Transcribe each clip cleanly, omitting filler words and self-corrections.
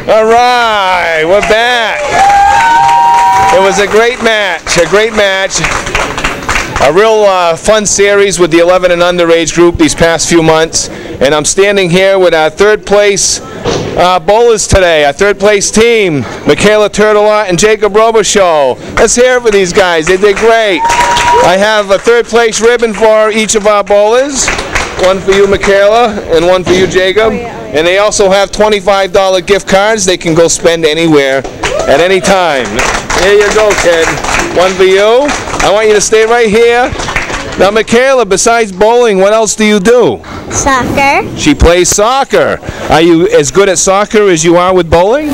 All right, we're back. It was a great match, a real fun series with the 11 and underage group these past few months. And I'm standing here with our third place bowlers today, our third place team, Michaela Turtelot and Jacob Robichaud. Let's hear it for these guys. They did great. I have a third place ribbon for each of our bowlers. One for you, Michaela, and one for you, Jacob. And they also have $25 gift cards they can go spend anywhere at any time. Here you go, kid. One for you. I want you to stay right here. Now, Michaela, besides bowling, what else do you do? Soccer. She plays soccer. Are you as good at soccer as you are with bowling?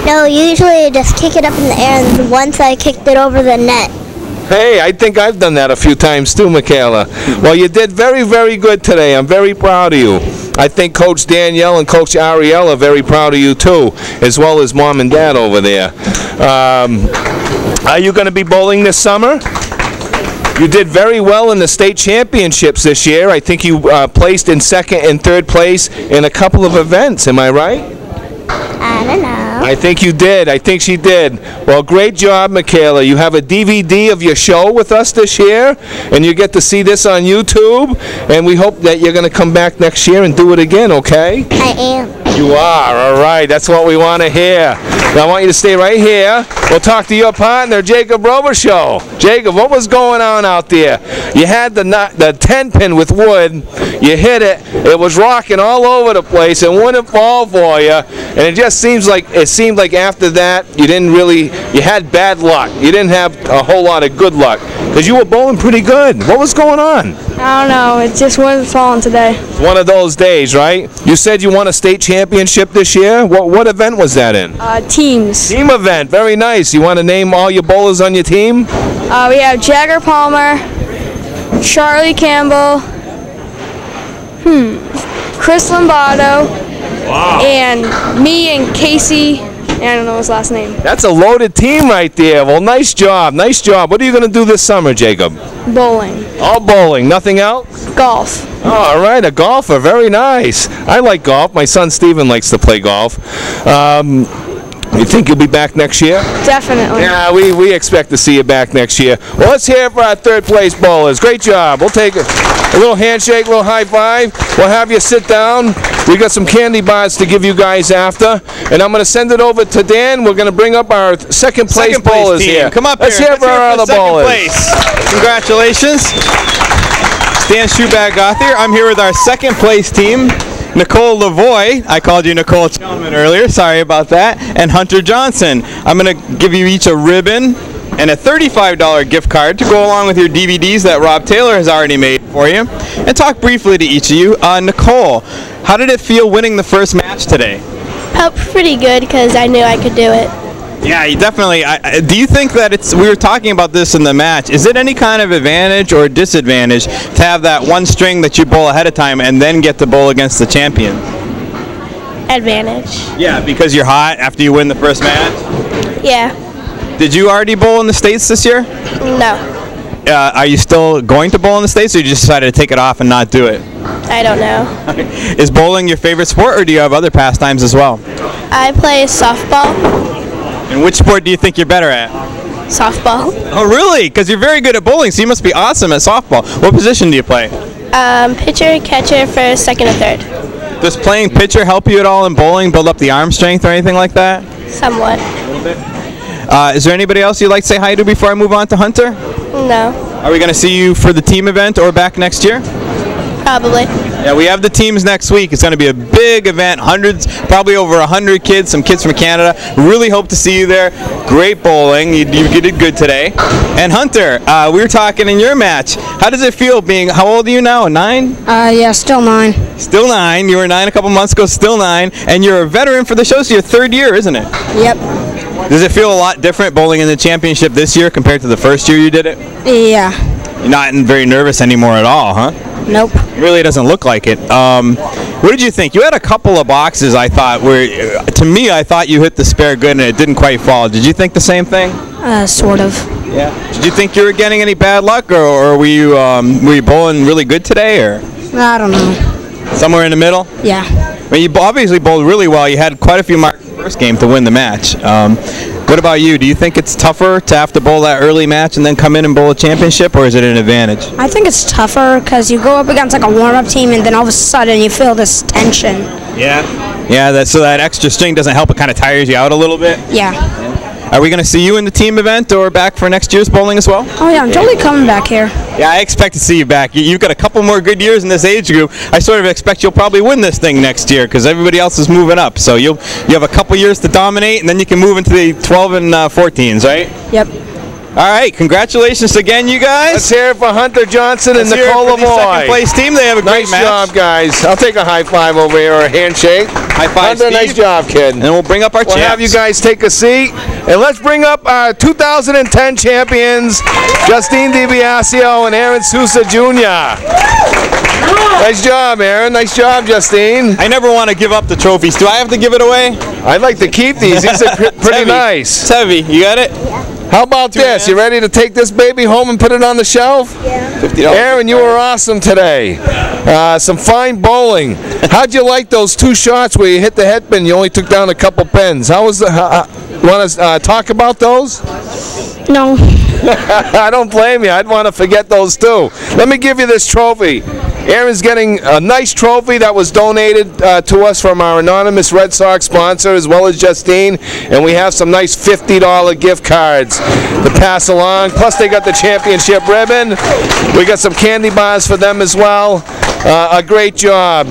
No, usually I just kick it up in the air, and once I kicked it over the net. Hey, I think I've done that a few times too, Michaela. Well, you did very, very good today. I'm very proud of you. I think Coach Danielle and Coach Ariel are very proud of you too, as well as Mom and Dad over there. Are you going to be bowling this summer? You did very well in the state championships this year. I think you placed in second and third place in a couple of events. Am I right? I don't know. I think you did. I think she did. Well, great job, Michaela. You have a DVD of your show with us this year, and you get to see this on YouTube, and we hope that you're going to come back next year and do it again, okay? I am. You are. All right. That's what we want to hear. Now, I want you to stay right here. We'll talk to your partner, Jacob Robichaud. Jacob, what was going on out there? You had the 10-pin with wood. You hit it. It was rocking all over the place and wouldn't fall for you. And it just seemed like after that you had bad luck. You didn't have a whole lot of good luck because you were bowling pretty good. What was going on? I don't know. It just wasn't falling today. One of those days, right? You said you won a state championship this year. What event was that in? Teams. Team event. Very nice. You want to name all your bowlers on your team? We have Jagger Palmer, Charlie Campbell, Chris Lombardo, wow, and me and Casey. I don't know his last name. That's a loaded team right there. Well, nice job. Nice job. What are you going to do this summer, Jacob? Bowling. All bowling. Nothing else? Golf. Oh, all right. A golfer. Very nice. I like golf. My son Steven likes to play golf. You think you'll be back next year? Definitely. Yeah, we expect to see you back next year. Well, let's hear it for our third place bowlers. Great job. We'll take a little handshake, a little high five. We'll have you sit down. We got some candy bars to give you guys after. And I'm going to send it over to Dan. We're going to bring up our second place bowlers team. here. Come up let's here. Hear for our other bowlers. Congratulations. Dan Schubach-Gothier. I'm here with our second place team. Nicole Lavoie, I called you Nicole Chalman earlier, sorry about that, and Hunter Johnson. I'm going to give you each a ribbon and a $35 gift card to go along with your DVDs that Rob Taylor has already made for you. And talk briefly to each of you. Nicole, how did it feel winning the first match today? Felt pretty good because I knew I could do it. Yeah, you definitely. Do you think that we were talking about this in the match, is it any kind of advantage or disadvantage to have that one string that you bowl ahead of time and then get to bowl against the champion? Advantage. Yeah, because you're hot after you win the first match? Yeah. Did you already bowl in the States this year? No. Are you still going to bowl in the States, or you just decided to take it off and not do it? I don't know. Is bowling your favorite sport, or do you have other pastimes as well? I play softball. And which sport do you think you're better at? Softball. Oh, really? Because you're very good at bowling, so you must be awesome at softball. What position do you play? Pitcher, catcher, first, second, and third. Does playing pitcher help you at all in bowling, build up the arm strength or anything like that? Somewhat. A little bit. Is there anybody else you'd like to say hi to before I move on to Hunter? No. Are we going to see you for the team event or back next year? Probably. Yeah, we have the teams next week. It's going to be a big event, hundreds, probably over 100 kids, some kids from Canada. Really hope to see you there. Great bowling. You did good today. And Hunter, we were talking in your match. How does it feel being, how old are you now, 9? Yeah, still 9. Still 9. You were 9 a couple months ago, still 9. And you're a veteran for the show, so your third year, isn't it? Yep. Does it feel a lot different bowling in the championship this year compared to the first year you did it? Yeah. You're not very nervous anymore at all, huh? Nope. It really doesn't look like it. What did you think? You had a couple of boxes, I thought, where, to me, I thought you hit the spare good and it didn't quite fall. Did you think the same thing? Sort of. Yeah. Did you think you were getting any bad luck, or were you bowling really good today, or? I don't know. Somewhere in the middle? Yeah. mean, you obviously bowled really well. You had quite a few marks in the first game to win the match. What about you? Do you think it's tougher to have to bowl that early match and then come in and bowl a championship, or is it an advantage? I think it's tougher because you go up against like a warm-up team and then all of a sudden you feel this tension. Yeah. Yeah, so that extra string doesn't help. It kind of tires you out a little bit. Yeah. Are we going to see you in the team event or back for next year's bowling as well? Oh yeah, I'm totally coming back here. Yeah, I expect to see you back. You've got a couple more good years in this age group. I sort of expect you'll probably win this thing next year because everybody else is moving up. So you have a couple years to dominate, and then you can move into the 12 and 14s, right? Yep. All right, congratulations again, you guys. Let's hear it for Hunter Johnson and Nicole Lavoie. Second place team. They have a great match. Nice job, guys. I'll take a high five over here, or a handshake. High five, Hunter, Steve. nice job, kid. And we'll bring up our champs. We'll have you guys take a seat. And let's bring up our 2010 champions, Justine DiBiasio and Aaron Sousa Jr. Nice job, Aaron. Nice job, Justine. I never want to give up the trophies. Do I have to give it away? I'd like to keep these. These are pretty nice. It's heavy. You got it? How about this? You ready to take this baby home and put it on the shelf? Yeah. Aaron, you were awesome today. Some fine bowling. How'd you like those two shots where you hit the head pin? You only took down a couple pins. How was the? You want to talk about those? No. I don't blame you. I'd want to forget those too. Let me give you this trophy. Aaron's getting a nice trophy that was donated to us from our anonymous Red Sox sponsor, as well as Justine, and we have some nice $50 gift cards to pass along. Plus, they got the championship ribbon. We got some candy bars for them as well. A great job.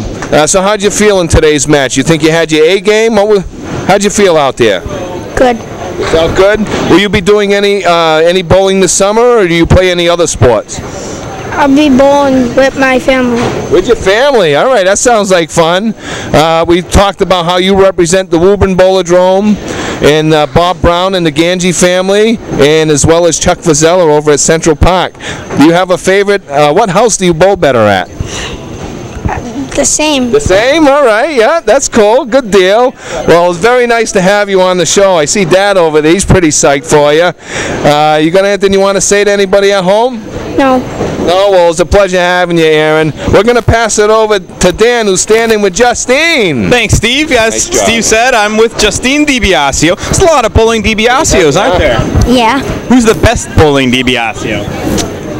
So, how'd you feel in today's match? You think you had your A game? How'd you feel out there? Good. Felt good. Will you be doing any bowling this summer, or do you play any other sports? I'll be bowling with my family. With your family, all right. That sounds like fun. We talked about how you represent the Woburn Bowladrome, and Bob Brown and the Ganji family, and as well as Chuck Vazella over at Central Park. Do you have a favorite? What house do you bowl better at? The same. The same? All right, yeah, that's cool. Good deal. Well, it's very nice to have you on the show. I see Dad over there. He's pretty psyched for you. You got anything you want to say to anybody at home? No. No, well, it's a pleasure having you, Aaron. We're going to pass it over to Dan, who's standing with Justine. Thanks, Steve. As Nice job. Steve said, I'm with Justine DiBiasio. There's a lot of bowling DiBiasios, aren't there? Yeah. Who's the best bowling DiBiasio?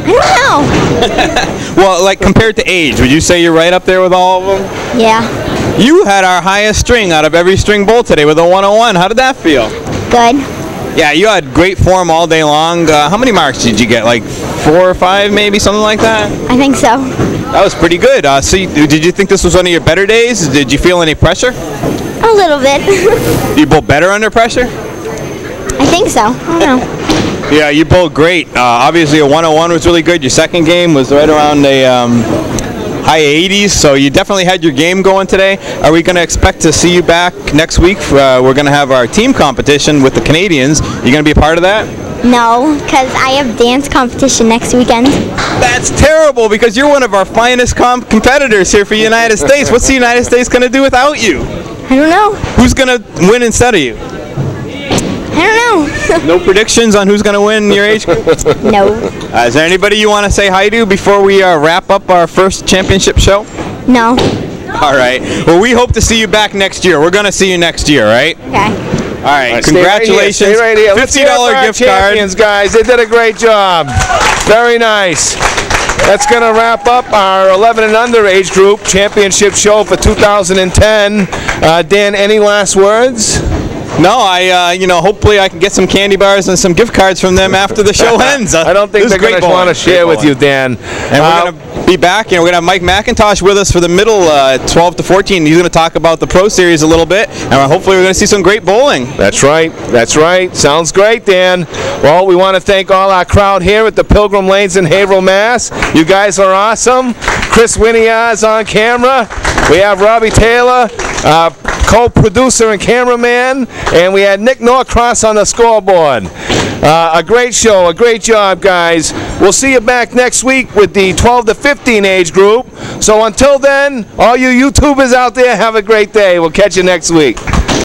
I don't know. Well, like compared to age, would you say you're right up there with all of them? Yeah. You had our highest string out of every string bowl today with a 101. How did that feel? Good. Yeah, you had great form all day long. How many marks did you get? Like 4 or 5, maybe, something like that? I think so. That was pretty good. Did you think this was one of your better days? Did you feel any pressure? A little bit. You bowl better under pressure? I think so. I don't know. Yeah, you bowled great. Obviously, a 101 was really good. Your second game was right around the high 80s, so you definitely had your game going today. Are we going to expect to see you back next week? We're going to have our team competition with the Canadians. You going to be a part of that? No, because I have dance competition next weekend. That's terrible because you're one of our finest competitors here for the United States. What's the United States going to do without you? I don't know. Who's going to win instead of you? I don't know. No predictions on who's going to win your age group? No. Is there anybody you want to say hi to before we wrap up our first championship show? No. All right. Well, we hope to see you back next year. We're going to see you next year, right? Okay. All right. Stay right here, Congratulations. stay right here. Let's hear it for $50 our gift card. champions, guys. They did a great job. Very nice. That's going to wrap up our 11 and under age group championship show for 2010. Dan, any last words? No, hopefully I can get some candy bars and some gift cards from them after the show ends. I don't think they're going to want to share with you, Dan. And we're going to be back, and we're going to have Mike McIntosh with us for the middle 12 to 14. He's going to talk about the Pro Series a little bit, and hopefully we're going to see some great bowling. That's right. That's right. Sounds great, Dan. Well, we want to thank all our crowd here at the Pilgrim Lanes in Haverhill, Mass. You guys are awesome. Chris Winiar is on camera. We have Robbie Taylor, co-producer and cameraman, and we had Nick Norcross on the scoreboard. A great show, a great job, guys. We'll see you back next week with the 12 to 15 age group. So until then, all you YouTubers out there, have a great day. We'll catch you next week.